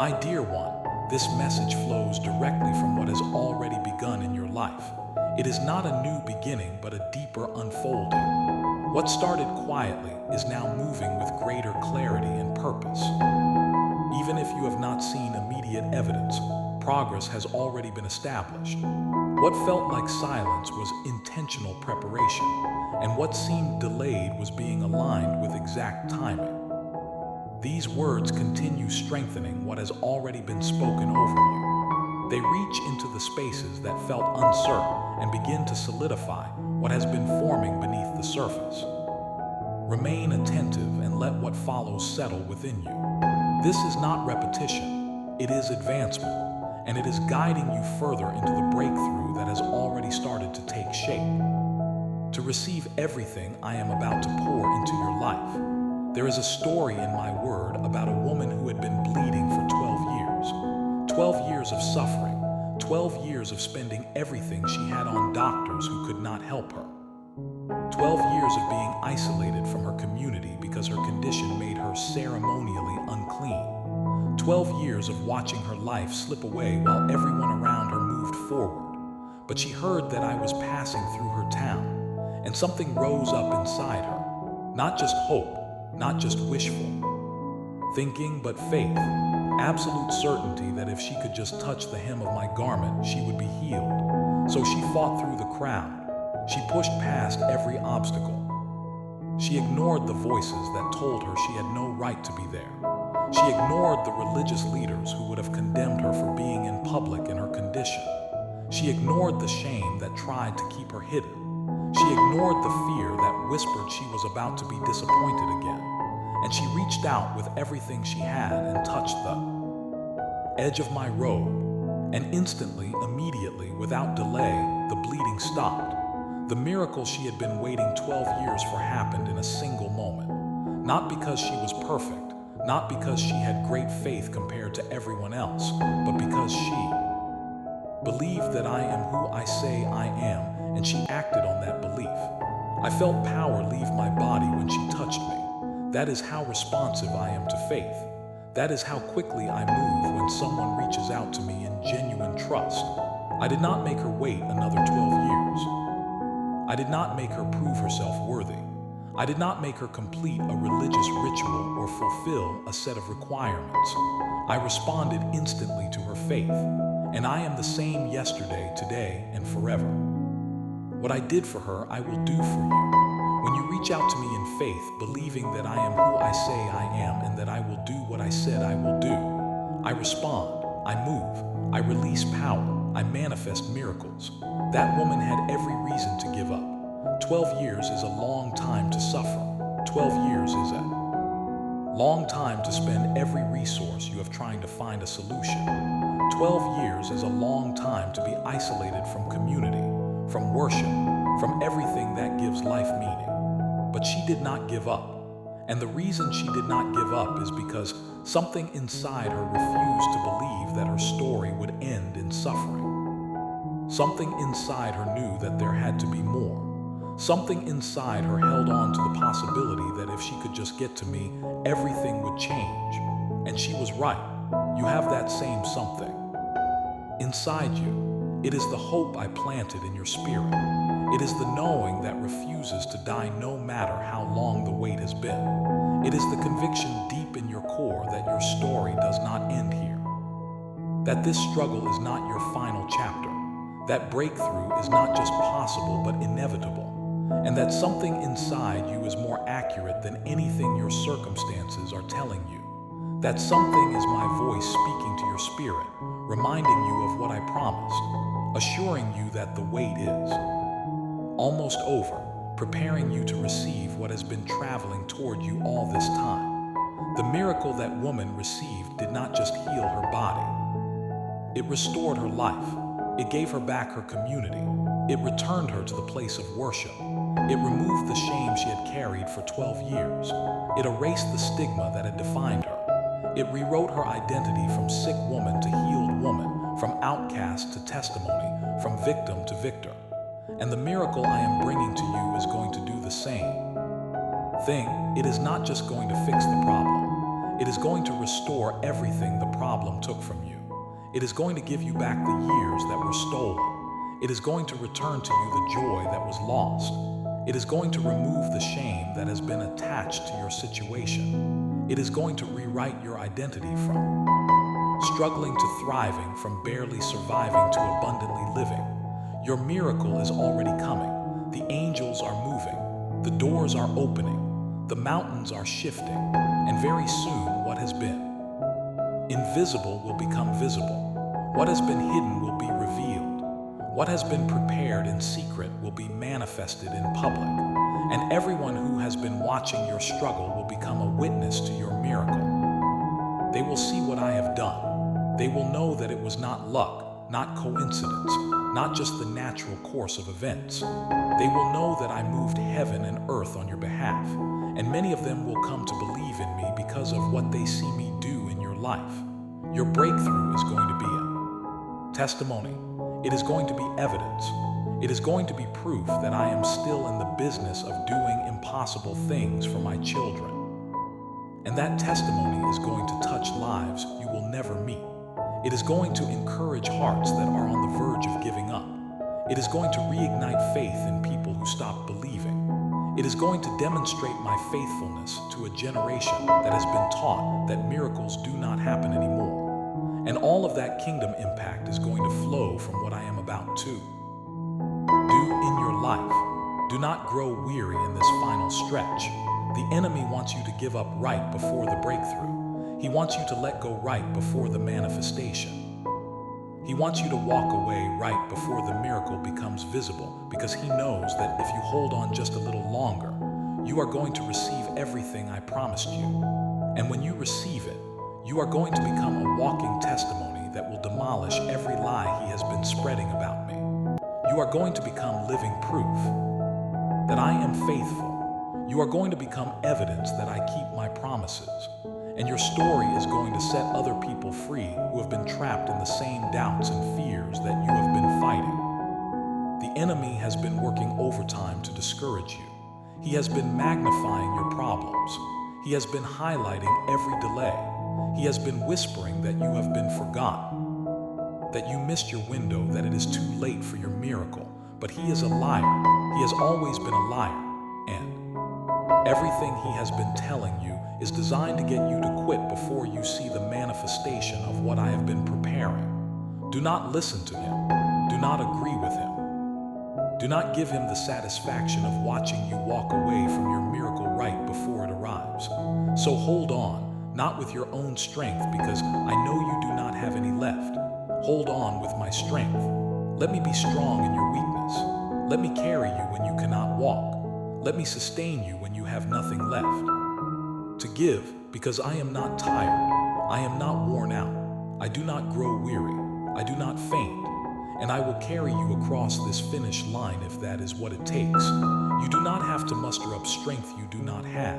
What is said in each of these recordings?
My dear one, this message flows directly from what has already begun in your life. It is not a new beginning, but a deeper unfolding. What started quietly is now moving with greater clarity and purpose. Even if you have not seen immediate evidence, progress has already been established. What felt like silence was intentional preparation, and what seemed delayed was being aligned with exact timing. These words continue strengthening what has already been spoken over you. They reach into the spaces that felt uncertain and begin to solidify what has been forming beneath the surface. Remain attentive and let what follows settle within you. This is not repetition, it is advancement, and it is guiding you further into the breakthrough that has already started to take shape. To receive everything I am about to pour into your life, there is a story in my word about a woman who had been bleeding for 12 years. 12 years of suffering, 12 years of spending everything she had on doctors who could not help her. 12 years of being isolated from her community because her condition made her ceremonially unclean. 12 years of watching her life slip away while everyone around her moved forward. But she heard that I was passing through her town, and something rose up inside her. Not just hope, not just wishful thinking, but faith, absolute certainty that if she could just touch the hem of my garment, she would be healed. So she fought through the crowd. She pushed past every obstacle. She ignored the voices that told her she had no right to be there. She ignored the religious leaders who would have condemned her for being in public in her condition. She ignored the shame that tried to keep her hidden. She ignored the fear that whispered she was about to be disappointed again. And she reached out with everything she had and touched the edge of my robe. And instantly, immediately, without delay, the bleeding stopped. The miracle she had been waiting 12 years for happened in a single moment. Not because she was perfect, not because she had great faith compared to everyone else, but because she believed that I am who I say I am, and she acted on that belief. I felt power leave my body when she touched me. That is how responsive I am to faith. That is how quickly I move when someone reaches out to me in genuine trust. I did not make her wait another 12 years. I did not make her prove herself worthy. I did not make her complete a religious ritual or fulfill a set of requirements. I responded instantly to her faith, and I am the same yesterday, today, and forever. What I did for her, I will do for you. When you reach out to me in faith, believing that I am who I say I am and that I will do what I said I will do, I respond, I move, I release power, I manifest miracles. That woman had every reason to give up. 12 years is a long time to suffer. 12 years is a long time to spend every resource you have trying to find a solution. 12 years is a long time to be isolated from community, from worship, from everything that gives life meaning. But she did not give up. And the reason she did not give up is because something inside her refused to believe that her story would end in suffering. Something inside her knew that there had to be more. Something inside her held on to the possibility that if she could just get to me, everything would change. And she was right. You have that same something inside you. It is the hope I planted in your spirit. It is the knowing that refuses to die no matter how long the wait has been. It is the conviction deep in your core that your story does not end here. That this struggle is not your final chapter. That breakthrough is not just possible but inevitable. And that something inside you is more accurate than anything your circumstances are telling you. That something is my voice speaking to your spirit, reminding you of what I promised, assuring you that the wait is almost over, preparing you to receive what has been traveling toward you all this time. The miracle that woman received did not just heal her body. It restored her life. It gave her back her community. It returned her to the place of worship. It removed the shame she had carried for 12 years. It erased the stigma that had defined her. It rewrote her identity from sick woman to healed woman, from outcast to testimony, from victim to victor. And the miracle I am bringing to you is going to do the same thing. It is not just going to fix the problem. It is going to restore everything the problem took from you. It is going to give you back the years that were stolen. It is going to return to you the joy that was lost. It is going to remove the shame that has been attached to your situation. It is going to rewrite your identity from struggling to thriving, from barely surviving to abundantly living. Your miracle is already coming. The angels are moving. The doors are opening. The mountains are shifting. And very soon, what has been invisible will become visible. What has been hidden will be revealed. What has been prepared in secret will be manifested in public. And everyone who has been watching your struggle will become a witness to your miracle. They will see what I have done. They will know that it was not luck, not coincidence, not just the natural course of events. They will know that I moved heaven and earth on your behalf, and many of them will come to believe in me because of what they see me do in your life. Your breakthrough is going to be a testimony. It is going to be evidence. It is going to be proof that I am still in the business of doing impossible things for my children. And that testimony is going to touch lives you will never meet. It is going to encourage hearts that are on the verge of giving up. It is going to reignite faith in people who stopped believing. It is going to demonstrate my faithfulness to a generation that has been taught that miracles do not happen anymore. And all of that kingdom impact is going to flow from what I am about to do in your life. Do not grow weary in this final stretch. The enemy wants you to give up right before the breakthrough. He wants you to let go right before the manifestation. He wants you to walk away right before the miracle becomes visible, because he knows that if you hold on just a little longer, you are going to receive everything I promised you. And when you receive it, you are going to become a walking testimony that will demolish every lie he has been spreading about me. You are going to become living proof that I am faithful. You are going to become evidence that I keep my promises. And your story is going to set other people free who have been trapped in the same doubts and fears that you have been fighting. The enemy has been working overtime to discourage you. He has been magnifying your problems. He has been highlighting every delay. He has been whispering that you have been forgotten, that you missed your window, that it is too late for your miracle. But he is a liar. He has always been a liar. And everything he has been telling you is designed to get you to quit before you see the manifestation of what I have been preparing. Do not listen to him. Do not agree with him. Do not give him the satisfaction of watching you walk away from your miracle right before it arrives. So hold on, not with your own strength, because I know you do not have any left. Hold on with my strength. Let me be strong in your weakness. Let me carry you when you cannot walk. Let me sustain you when you have nothing left to give, because I am not tired. I am not worn out. I do not grow weary. I do not faint. And I will carry you across this finish line if that is what it takes. You do not have to muster up strength you do not have.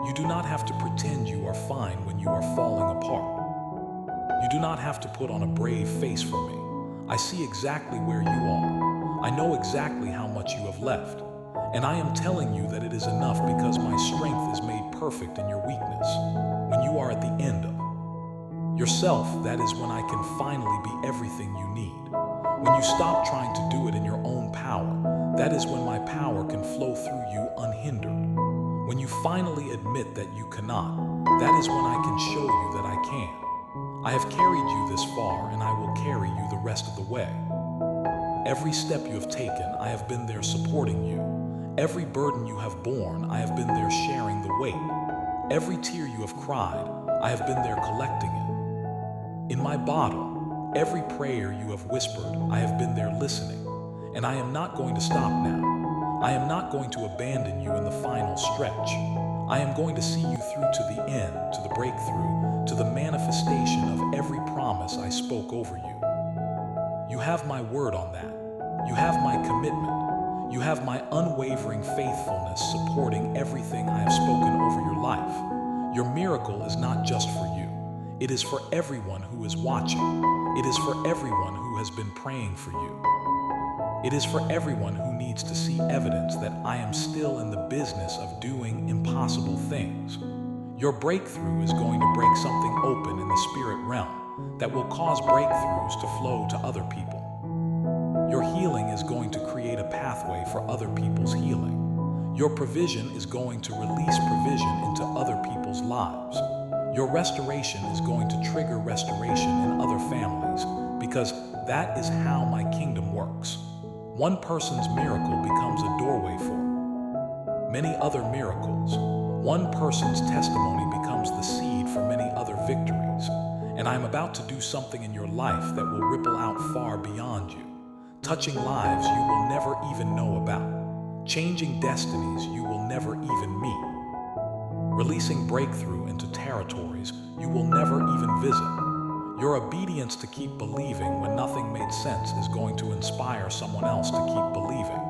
You do not have to pretend you are fine when you are falling apart. You do not have to put on a brave face for me. I see exactly where you are. I know exactly how much you have left. And I am telling you that it is enough, because my strength is made perfect in your weakness. When you are at the end of yourself, that is when I can finally be everything you need. When you stop trying to do it in your own power, that is when my power can flow through you unhindered. When you finally admit that you cannot, that is when I can show you that I can. I have carried you this far, and I will carry you the rest of the way. Every step you have taken, I have been there supporting you. Every burden you have borne, I have been there sharing the weight. Every tear you have cried, I have been there collecting it. In my bottle, every prayer you have whispered, I have been there listening. And I am not going to stop now. I am not going to abandon you in the final stretch. I am going to see you through to the end, to the breakthrough, to the manifestation of every promise I spoke over you. You have my word on that. You have my commitment. You have my unwavering faithfulness supporting everything I have spoken over your life. Your miracle is not just for you. It is for everyone who is watching. It is for everyone who has been praying for you. It is for everyone who needs to see evidence that I am still in the business of doing impossible things. Your breakthrough is going to break something open in the spirit realm that will cause breakthroughs to flow to other people. Your healing is going to create a pathway for other people's healing. Your provision is going to release provision into other people's lives. Your restoration is going to trigger restoration in other families, because that is how my kingdom works. One person's miracle becomes a doorway for many other miracles. One person's testimony becomes the seed for many other victories. And I'm about to do something in your life that will ripple out far beyond you, touching lives you will never even know about, changing destinies you will never even meet, releasing breakthrough into territories you will never even visit. Your obedience to keep believing when nothing made sense is going to inspire someone else to keep believing.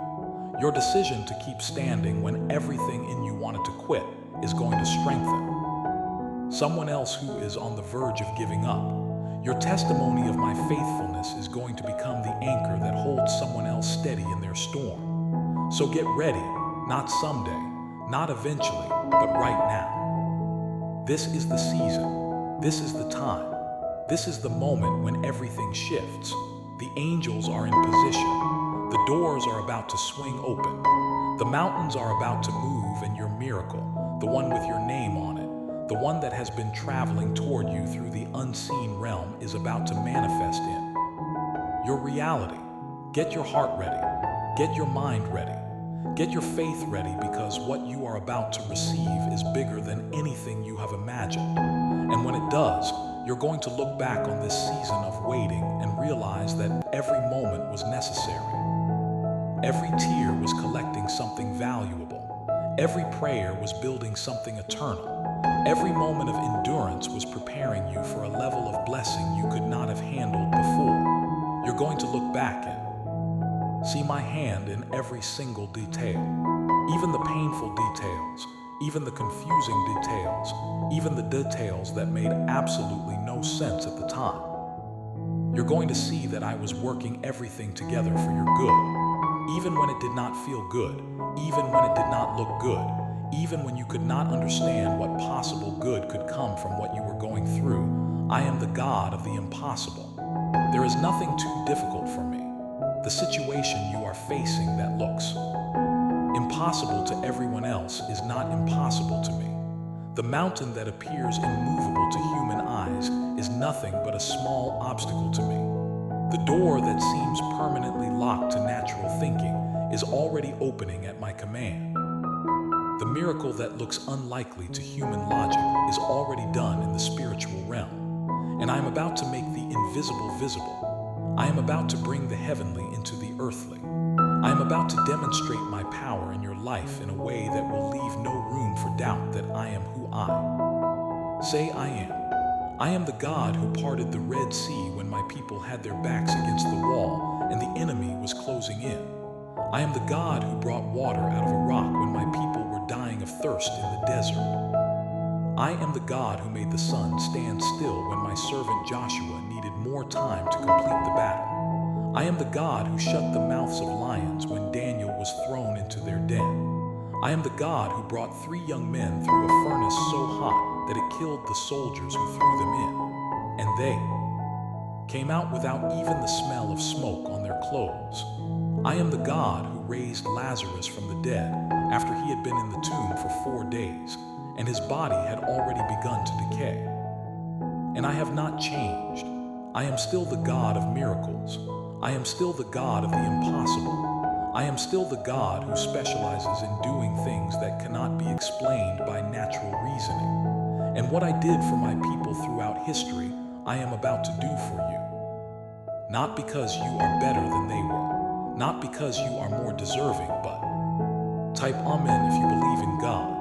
Your decision to keep standing when everything in you wanted to quit is going to strengthen someone else who is on the verge of giving up. Your testimony of my faithfulness is going to become the anchor that holds someone else steady in their storm. So get ready, not someday, not eventually, but right now. This is the season. This is the time. This is the moment when everything shifts. The angels are in position. The doors are about to swing open. The mountains are about to move, and your miracle, the one with your name on it, the one that has been traveling toward you through the unseen realm, is about to manifest in your reality. Get your heart ready. Get your mind ready. Get your faith ready, because what you are about to receive is bigger than anything you have imagined. And when it does, you're going to look back on this season of waiting and realize that every moment was necessary. Every tear was collecting something valuable. Every prayer was building something eternal. Every moment of endurance was preparing you for a level of blessing you could not have handled before. You're going to look back and see my hand in every single detail, even the painful details, even the confusing details, even the details that made absolutely no sense at the time. You're going to see that I was working everything together for your good, even when it did not feel good, even when it did not look good, even when you could not understand what possible good could come from what you were going through. I am the God of the impossible. There is nothing too difficult for me. The situation you are facing that looks impossible to everyone else is not impossible to me. The mountain that appears immovable to human eyes is nothing but a small obstacle to me. The door that seems permanently locked to natural thinking is already opening at my command. The miracle that looks unlikely to human logic is already done in the spiritual realm. And I am about to make the invisible visible. I am about to bring the heavenly into the earthly. I am about to demonstrate my power in your life in a way that will leave no room for doubt that I am who I say I am. I am the God who parted the Red Sea when my people had their backs against the wall and the enemy was closing in. I am the God who brought water out of a rock when my people were dying of thirst in the desert. I am the God who made the sun stand still when my servant Joshua needed more time to complete the battle. I am the God who shut the mouths of lions when Daniel was thrown into their den. I am the God who brought 3 young men through a furnace so hot that it killed the soldiers who threw them in, and they came out without even the smell of smoke on their clothes. I am the God who raised Lazarus from the dead after he had been in the tomb for 4 days, and his body had already begun to decay. And I have not changed. I am still the God of miracles. I am still the God of the impossible. I am still the God who specializes in doing things that cannot be explained by natural reasoning. And what I did for my people throughout history, I am about to do for you. Not because you are better than they were, not because you are more deserving, but type Amen if you believe in God.